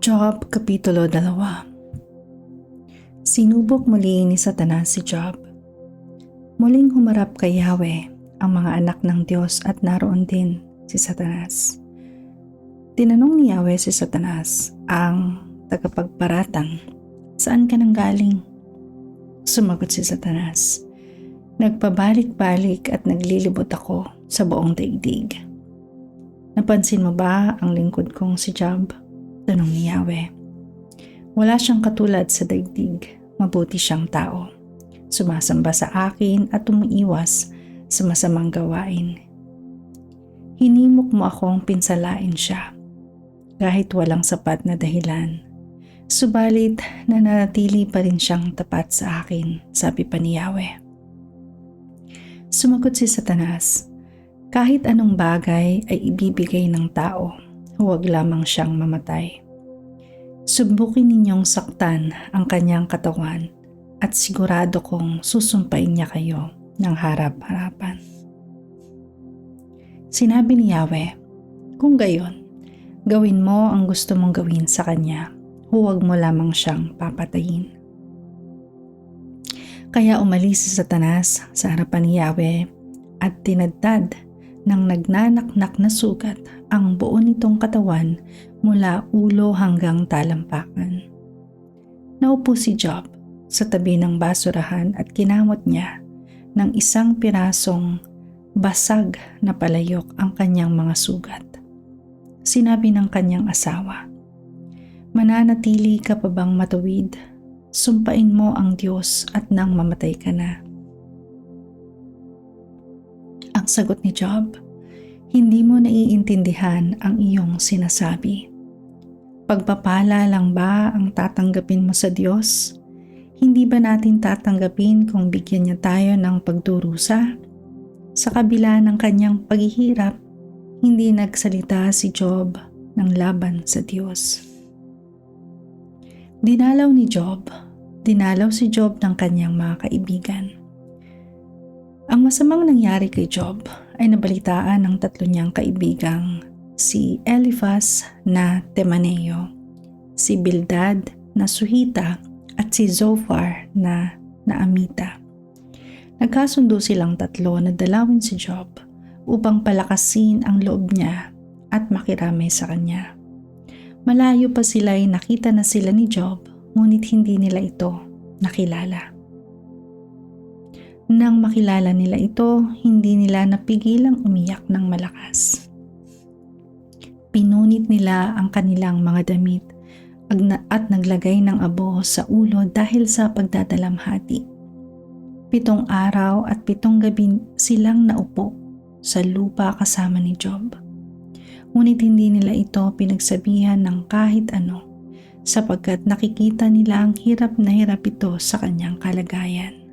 Job Kapitulo 2. Sinubok muli ni Satanas si Job. Muling humarap kay Yahweh ang mga anak ng Diyos at naroon din si Satanas. Tinanong ni Yahweh si Satanas, ang tagapagparatang, "Saan ka nang galing?" Sumagot si Satanas, "Nagpabalik-balik at naglilibot ako sa buong daigdig." "Napansin mo ba ang lingkod kong si Job?" Tanong ni Yahweh. "Wala siyang katulad sa daigdig, mabuti siyang tao. Sumasamba sa akin at umiiwas sa masamang gawain. Hinimok mo akong pinsalain siya, kahit walang sapat na dahilan. Subalit nananatili pa rin siyang tapat sa akin," sabi pa ni Yahweh. Sumagot si Satanas, "Kahit anong bagay ay ibibigay ng tao, huwag lamang siyang mamatay. Subukin ninyong saktan ang kanyang katawan at sigurado kong susumpain niya kayo ng harap-harapan." Sinabi ni Yahweh, "Kung gayon, gawin mo ang gusto mong gawin sa kanya, huwag mo lamang siyang papatayin." Kaya umalis si Satanas sa harapan ni Yahweh at tinadtad ng nagnanaknak na sugat ang buo nitong katawan mula ulo hanggang talampakan. Naupo si Job sa tabi ng basurahan at kinamot niya ng isang pirasong basag na palayok ang kanyang mga sugat. Sinabi ng kanyang asawa, "Mananatili ka pa bang matuwid? Sumpain mo ang Diyos at nang mamatay ka na." Ang sagot ni Job, "Hindi mo naiintindihan ang iyong sinasabi. Pagpapala lang ba ang tatanggapin mo sa Diyos? Hindi ba natin tatanggapin kung bigyan niya tayo ng pagdurusa?" Sa kabila ng kanyang paghihirap, hindi nagsalita si Job ng laban sa Diyos. Dinalaw si Job ng kanyang mga kaibigan. Ang masamang nangyari kay Job ay nabalitaan ng tatlo niyang kaibigang si Eliphaz na Temaneo, si Bildad na Suhita at si Zophar na Naamita. Nagkasundo silang tatlo na dalawin si Job upang palakasin ang loob niya at makiramay sa kanya. Malayo pa sila ay nakita na sila ni Job, ngunit hindi nila ito nakilala. Nang makilala nila ito, hindi nila napigilang umiyak ng malakas. Pinunit nila ang kanilang mga damit at naglagay ng abo sa ulo dahil sa pagdadalamhati. 7 araw at 7 gabi silang naupo sa lupa kasama ni Job. Ngunit hindi nila ito pinagsabihan ng kahit ano sapagkat nakikita nila ang hirap na hirap ito sa kanyang kalagayan.